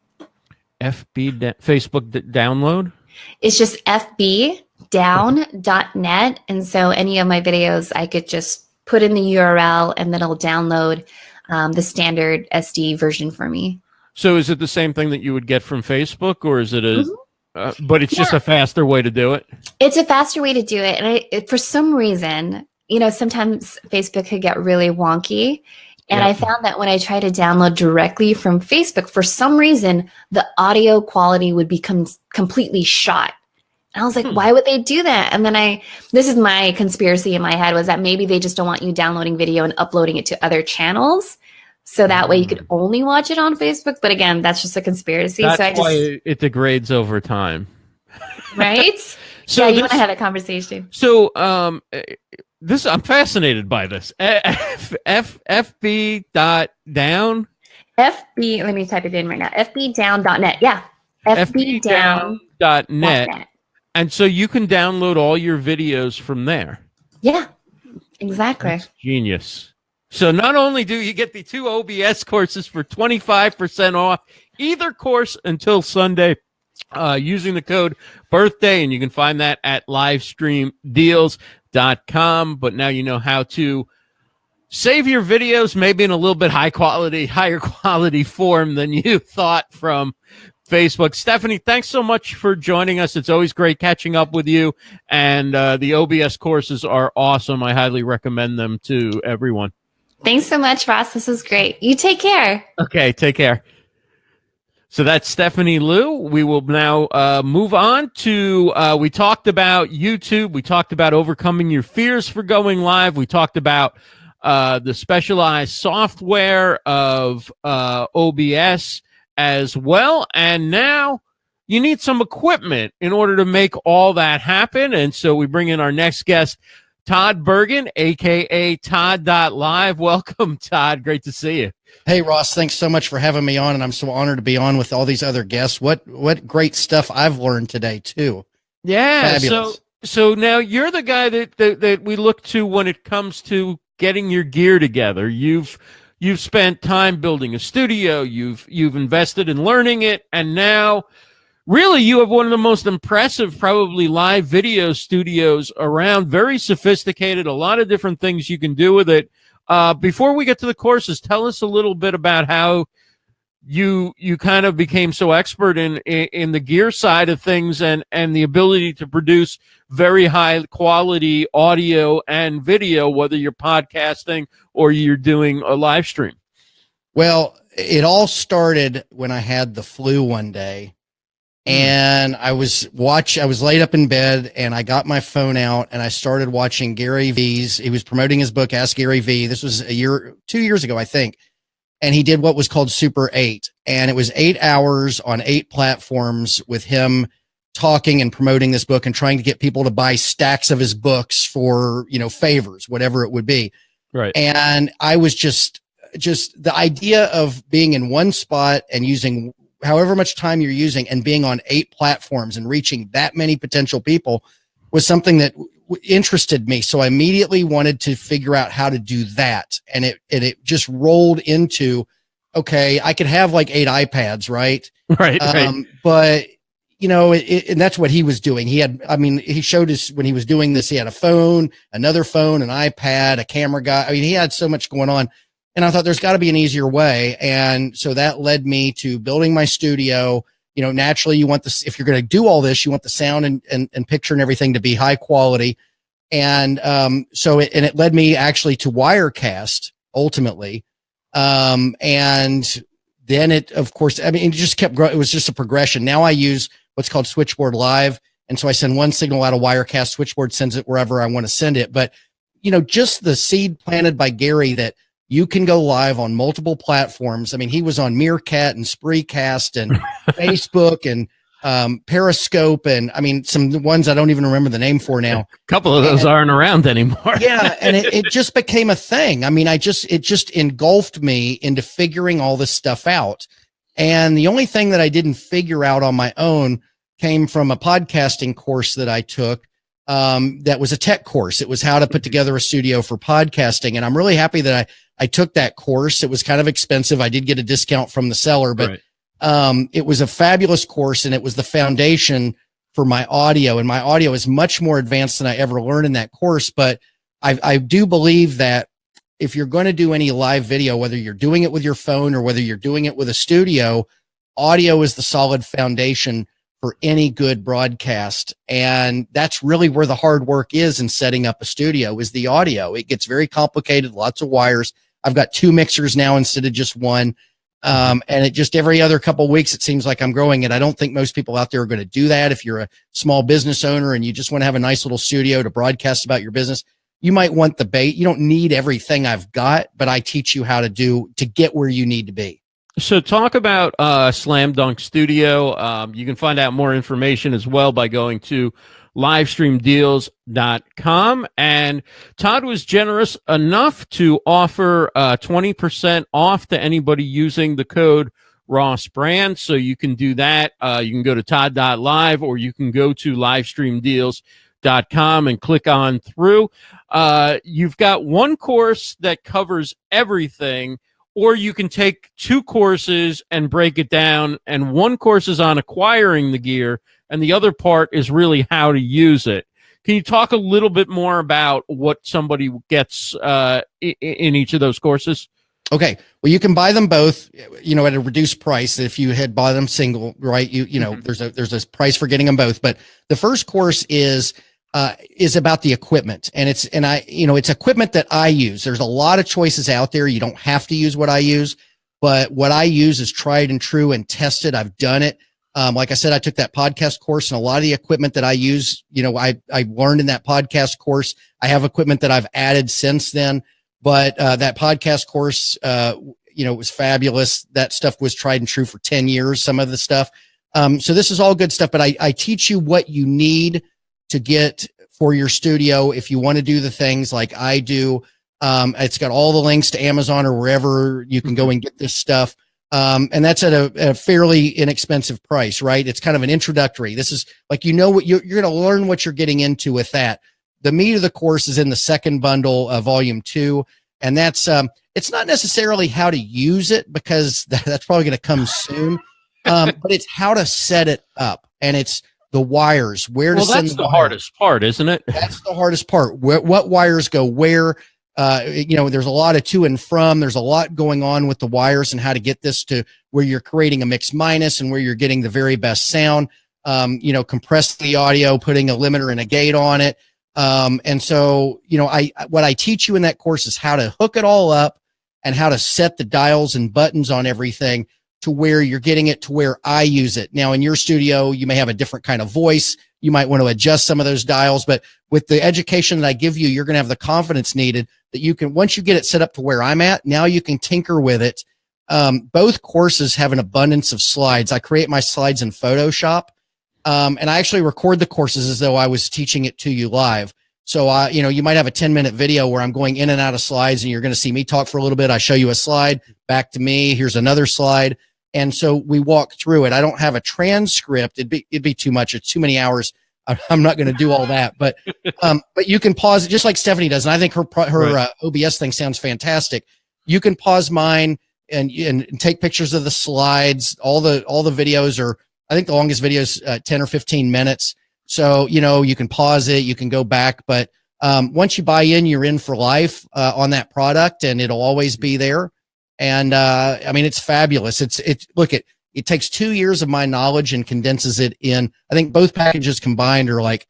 Facebook download? It's just fbdown.net. And so any of my videos, I could just put in the URL and then it'll download the standard SD version for me. So is it the same thing that you would get from Facebook, or is it but it's just a faster way to do it? It's a faster way to do it. And for some reason, sometimes Facebook could get really wonky. And I found that when I try to download directly from Facebook, for some reason, the audio quality would become completely shot. And I was like, why would they do that? And then this is my conspiracy in my head, was that maybe they just don't want you downloading video and uploading it to other channels. So that way you could only watch it on Facebook. But again, that's just a conspiracy. That's why it degrades over time. Right? So yeah, you want to have a conversation. So this I'm fascinated by this. FB.down. FB, let me type it in right now. FBdown.net. Yeah. FBdown.net. And so you can download all your videos from there. Yeah, exactly. That's genius. So not only do you get the 2 OBS courses for 25% off either course until Sunday, using the code birthday, and you can find that at livestreamdeals.com. But now you know how to save your videos, maybe in a little bit higher quality form than you thought from Facebook. Stephanie, thanks so much for joining us. It's always great catching up with you. And the OBS courses are awesome. I highly recommend them to everyone. Thanks so much, Ross. This was great. You take care. Okay, take care. So that's Stephanie Liu. We will now move on to, we talked about YouTube. We talked about overcoming your fears for going live. We talked about the specialized software of OBS as well. And now you need some equipment in order to make all that happen. And so we bring in our next guest, Todd Bergin, a.k.a. Todd.live. Welcome, Todd. Great to see you. Hey, Ross, thanks so much for having me on, and I'm so honored to be on with all these other guests. What great stuff I've learned today, too. Yeah, fabulous. So now you're the guy that we look to when it comes to getting your gear together. You've spent time building a studio, you've invested in learning it, and now really you have one of the most impressive probably live video studios around, very sophisticated, a lot of different things you can do with it. Before we get to the courses, tell us a little bit about how you kind of became so expert in the gear side of things and the ability to produce very high quality audio and video, whether you're podcasting or you're doing a live stream. Well, it all started when I had the flu one day, and I was laid up in bed, and I got my phone out and I started watching Gary V's. He was promoting his book, Ask Gary V. This was 2 years ago, I think. And he did what was called Super 8. And it was 8 hours on 8 platforms with him talking and promoting this book and trying to get people to buy stacks of his books for, favors, whatever it would be. Right. And I was just the idea of being in one spot and using however much time you're using and being on 8 platforms and reaching that many potential people was something that interested me. So I immediately wanted to figure out how to do that. And it just rolled into, okay, I could have like 8 iPads, right? Right. But and that's what he was doing. He showed us when he was doing this, he had a phone, another phone, an iPad, a camera guy. I mean, he had so much going on. And I thought there's got to be an easier way. And so that led me to building my studio. Naturally you want this, if you're going to do all this, you want the sound and picture and everything to be high quality. And so it led me actually to Wirecast ultimately. And then it, of course, it just kept growing. It was just a progression. Now I use what's called Switchboard Live. And so I send one signal out of Wirecast, Switchboard sends it wherever I want to send it. But, just the seed planted by Gary that you can go live on multiple platforms. I mean, he was on Meerkat and Spreecast and Facebook and Periscope, and some ones I don't even remember the name for now. A couple of those aren't around anymore. Yeah, and it just became a thing. It just engulfed me into figuring all this stuff out. And the only thing that I didn't figure out on my own came from a podcasting course that I took. That was a tech course. It was how to put together a studio for podcasting. And I'm really happy that I took that course. It was kind of expensive. I did get a discount from the seller, but right. It was a fabulous course, and it was the foundation for my audio. And my audio is much more advanced than I ever learned in that course. But I do believe that if you're going to do any live video, whether you're doing it with your phone or whether you're doing it with a studio, audio is the solid foundation for any good broadcast. And that's really where the hard work is in setting up a studio, is the audio. It gets very complicated, lots of wires. I've got 2 mixers now instead of just one. And it just every other couple of weeks, it seems like I'm growing it. I don't think most people out there are going to do that. If you're a small business owner and you just want to have a nice little studio to broadcast about your business, you might want the bait. You don't need everything I've got, but I teach you how to get where you need to be. So talk about Slam Dunk Studio. You can find out more information as well by going to livestreamdeals.com. And Todd was generous enough to offer 20% off to anybody using the code ROSSBRAND. So you can do that. You can go to todd.live, or you can go to livestreamdeals.com and click on through. You've got one course that covers everything, or you can take two courses and break it down. And one course is on acquiring the gear, and the other part is really how to use it. Can you talk a little bit more about what somebody gets in each of those courses? Okay. Well, you can buy them both, at a reduced price. If you had bought them single, right? There's a price for getting them both. But the first course is about the equipment, and it's equipment that I use. There's a lot of choices out there. You don't have to use what I use, but what I use is tried and true and tested. I've done it. Like I said, I took that podcast course, and a lot of the equipment that I use, I learned in that podcast course. I have equipment that I've added since then, but that podcast course, was fabulous. That stuff was tried and true for 10 years, some of the stuff. So this is all good stuff, but I teach you what you need to get for your studio if you want to do the things like I do. It's got all the links to Amazon or wherever you can go and get this stuff. And that's at a fairly inexpensive price, right? It's kind of an introductory. This is like, what you're going to learn what you're getting into with that. The meat of the course is in the second bundle of volume 2. And that's, it's not necessarily how to use it, because that's probably going to come soon. But it's how to set it up, and it's the wires, where to send that's the hardest part, isn't it? That's the hardest part. What wires go where? There's a lot of to and from. There's a lot going on with the wires and how to get this to where you're creating a mix minus and where you're getting the very best sound. Compressing the audio, putting a limiter and a gate on it. And so, what I teach you in that course is how to hook it all up and how to set the dials and buttons on everything to where you're getting it to where I use it. Now, in your studio, you may have a different kind of voice. You might want to adjust some of those dials, but with the education that I give you, you're going to have the confidence needed that you can, once you get it set up to where I'm at, now you can tinker with it. Both courses have an abundance of slides. I create my slides in Photoshop. And I actually record the courses as though I was teaching it to you live. So, you might have a 10-minute video where I'm going in and out of slides, and you're going to see me talk for a little bit. I show you a slide, back to me. Here's another slide. And so we walk through it. I don't have a transcript. It'd be too much. It's too many hours. I'm not going to do all that, but you can pause it just like Stephanie does. And I think her right. OBS thing sounds fantastic. You can pause mine and take pictures of the slides. All the videos are, I think the longest video is 10 or 15 minutes. So, you can pause it, you can go back, but once you buy in, you're in for life on that product, and it'll always be there. And it's fabulous. It takes 2 years of my knowledge and condenses it in, I think both packages combined are like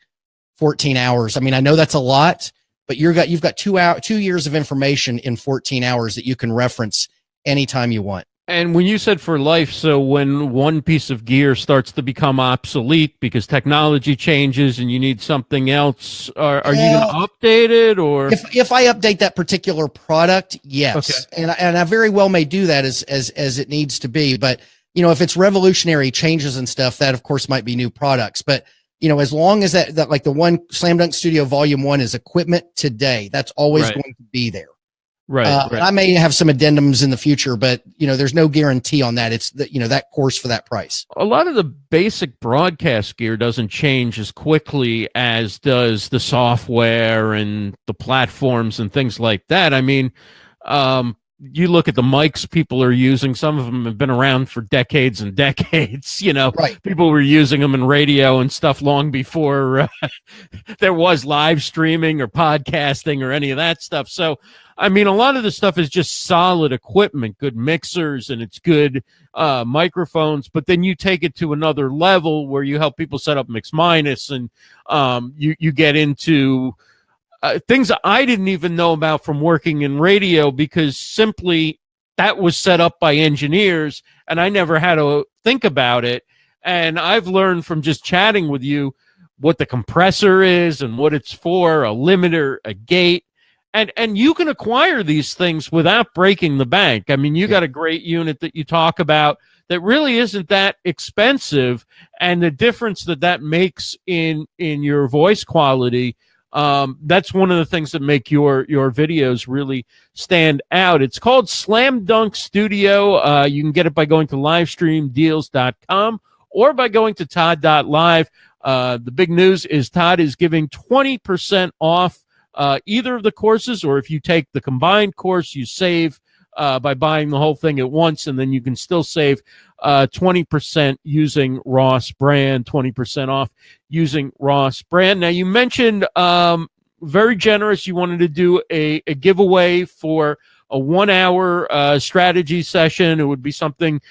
14 hours. I mean, I know that's a lot, but you've got 2 years of information in 14 hours that you can reference anytime you want. And when you said for life, so when one piece of gear starts to become obsolete because technology changes and you need something else, are you going to update it? Or if I update that particular product, yes. Okay. And I very well may do that as it needs to be. But, if it's revolutionary changes and stuff, that of course might be new products. But, as long as that like the one Slam Dunk Studio Volume 1 is equipment today, that's always right. going to be there. Right, right. I may have some addendums in the future, but there's no guarantee on that. It's that course for that price. A lot of the basic broadcast gear doesn't change as quickly as does the software and the platforms and things like that. I mean, you look at the mics people are using, some of them have been around for decades and decades. Right. People were using them in radio and stuff long before there was live streaming or podcasting or any of that stuff. So, I mean, a lot of the stuff is just solid equipment, good mixers, and it's good microphones. But then you take it to another level where you help people set up mix minus, and you get into things that I didn't even know about from working in radio, because simply that was set up by engineers, and I never had to think about it. And I've learned from just chatting with you, what the compressor is and what it's for, a limiter, a gate. And you can acquire these things without breaking the bank. I mean, you got a great unit that you talk about that really isn't that expensive, and the difference that makes in your voice quality, that's one of the things that make your videos really stand out. It's called Slam Dunk Studio. You can get it by going to livestreamdeals.com or by going to todd.live. The big news is Todd is giving 20% off either of the courses, or if you take the combined course, you save by buying the whole thing at once, and then you can still save 20% using ROSSBRAND, 20% off using ROSSBRAND. Now, you mentioned very generous. You wanted to do a giveaway for a 1-hour strategy session. It would be something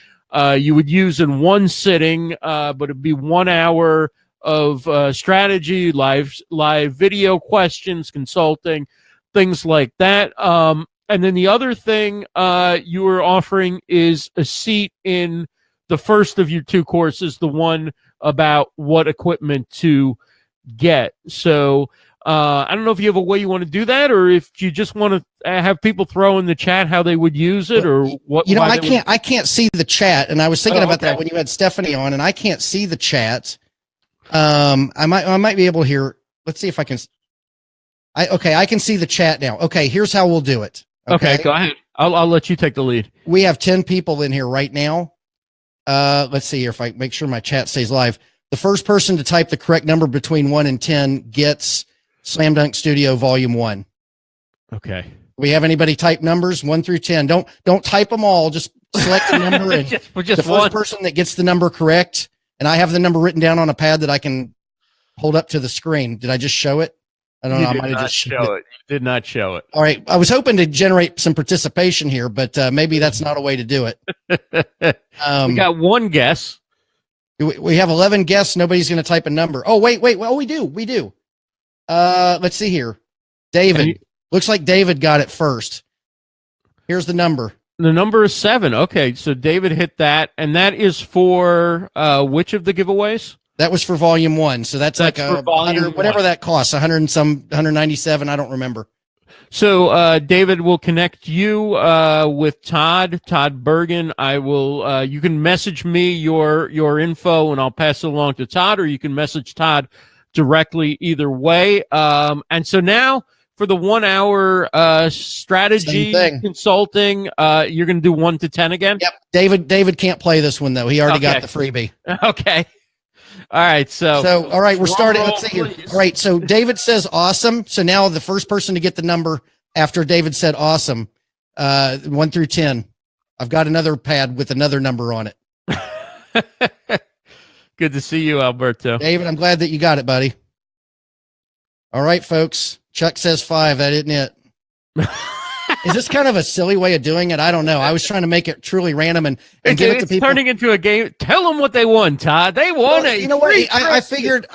you would use in one sitting, but it'd be 1 hour of strategy, live video questions, consulting, things like that. And then the other thing you were offering is a seat in the first of your 2 courses, the one about what equipment to get. So I don't know if you have a way you want to do that, or if you just want to have people throw in the chat how they would use it, or what. You know, I can't see the chat, and I was thinking about that when you had Stephanie on, and I can't see the chat. I might be able to hear. Let's see if I can. I can see the chat now. Okay, here's how we'll do it. Okay, go ahead. I'll let you take the lead. We have 10 people in here right now. Let's see here if I make sure my chat stays live. The first person to type the correct number between 1 and 10 gets Slam Dunk Studio Volume 1. Okay. Do we have anybody type numbers 1 through 10? Don't type them all. Just select a number, and just the first one person that gets the number correct. And I have the number written down on a pad that I can hold up to the screen. Did I just show it? I don't know. I might have just show it. You did not show it. All right. I was hoping to generate some participation here, but maybe that's not a way to do it. We got one guess. We have 11 guests. Nobody's going to type a number. Oh, wait. Well, we do. Let's see here. David. Looks like David got it first. Here's the number. The number is 7. Okay, so David hit that, and that is for which of the giveaways? That was for Volume 1. So that's like a 100, whatever that costs, 100 and some, 197. I don't remember. So David will connect you with Todd Bergin. I will. You can message me your info, and I'll pass it along to Todd, or you can message Todd directly. Either way. And so now, for the 1 hour strategy consulting, you're going to do 1 to 10 again? Yep. David can't play this one, though. He already got the freebie. Okay. All right. So all right, we're starting. Let's see here. All right. So David says awesome. So now the first person to get the number after David said awesome, 1 through 10. I've got another pad with another number on it. Good to see you, Alberto. David, I'm glad that you got it, buddy. All right, folks. Chuck says 5. That isn't it. Is this kind of a silly way of doing it? I don't know. I was trying to make it truly random and give it to people. Turning into a game. Tell them what they won, Todd. They won it. You know what? I figured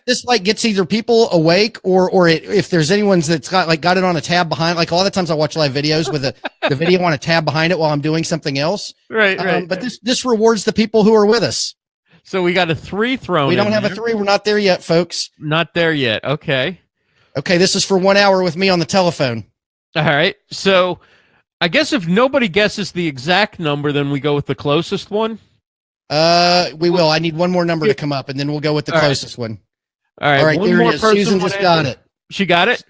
this like gets either people awake or if there's anyone that's got it on a tab behind. Like a lot of times I watch live videos with the video on a tab behind it while I'm doing something else. Right. But this rewards the people who are with us. So we got a 3 thrown. We don't have a 3. We're not there yet, folks. Not there yet. Okay. This is for 1 hour with me on the telephone. All right. So I guess if nobody guesses the exact number, then we go with the closest one. We will. I need one more number to come up, and then we'll go with the closest one. All right. There it is. Susan just got it. She got it?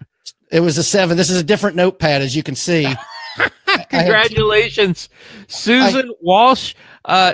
It was a 7. This is a different notepad, as you can see. Congratulations, Susan Walsh.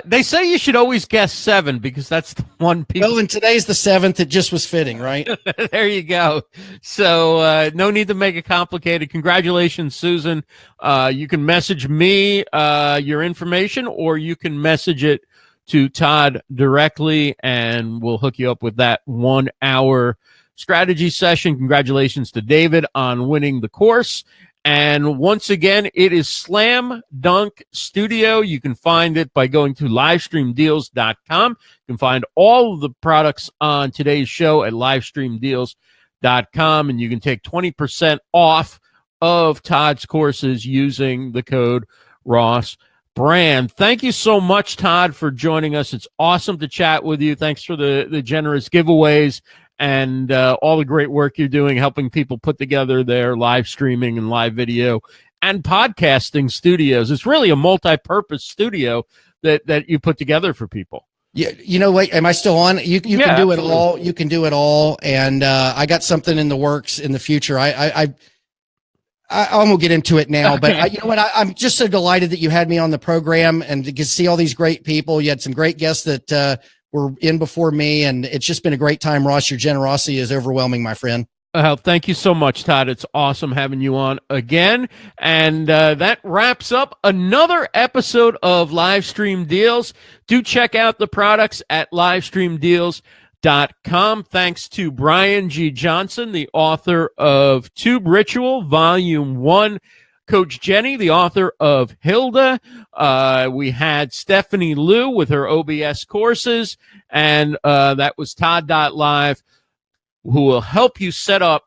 They say you should always guess 7 because that's the one people. Well, and today's the 7th. It just was fitting, right? There you go. So no need to make it complicated. Congratulations, Susan. You can message me your information, or you can message it to Todd directly, and we'll hook you up with that 1 hour strategy session. Congratulations to David on winning the course. And once again, it is Slam Dunk Studio. You can find it by going to livestreamdeals.com. You can find all of the products on today's show at livestreamdeals.com, and you can take 20% off of Todd's courses using the code ROSSBRAND. Thank you so much, Todd, for joining us. It's awesome to chat with you. Thanks for the generous giveaways, and all the great work you're doing, helping people put together their live streaming and live video and podcasting studios. It's really a multi-purpose studio that you put together for people. Yeah, you know what? Am I still on? You can do absolutely. it all. You can do it all. And I got something in the works in the future. I won't get into it now, but you know what? I'm just so delighted that you had me on the program and to see all these great people. You had some great guests that were in before me, and it's just been a great time. Ross, your generosity is overwhelming, my friend. Thank you so much, Todd. It's awesome having you on again. And that wraps up another episode of Livestream Deals. Do check out the products at livestreamdeals.com. Thanks to Brian G. Johnson, the author of Tube Ritual, Volume 1. Coach Jennie, the author of Hilda. We had Stephanie Liu with her OBS courses. And that was Todd.live, who will help you set up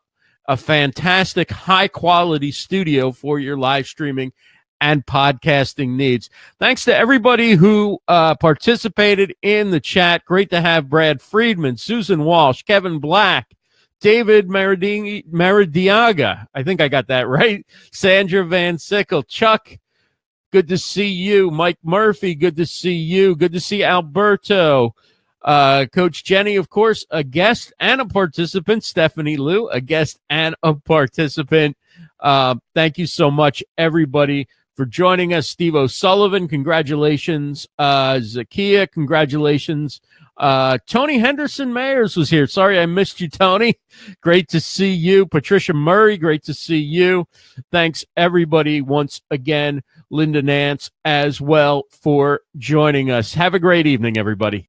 a fantastic high-quality studio for your live streaming and podcasting needs. Thanks to everybody who participated in the chat. Great to have Brad Friedman, Susan Walsh, Kevin Black, David Maradiaga. I think I got that right. Sandra Van Sickle, Chuck, good to see you. Mike Murphy, good to see you. Good to see Alberto. Coach Jennie, of course, a guest and a participant. Stephanie Liu, a guest and a participant. Thank you so much, everybody, for joining us. Steve O'Sullivan, congratulations. Zakia, congratulations. Tony Henderson Mayers was here. Sorry I missed you, Tony. Great to see you. Patricia Murray, great to see you. Thanks, everybody, once again. Linda Nance as well for joining us. Have a great evening, everybody.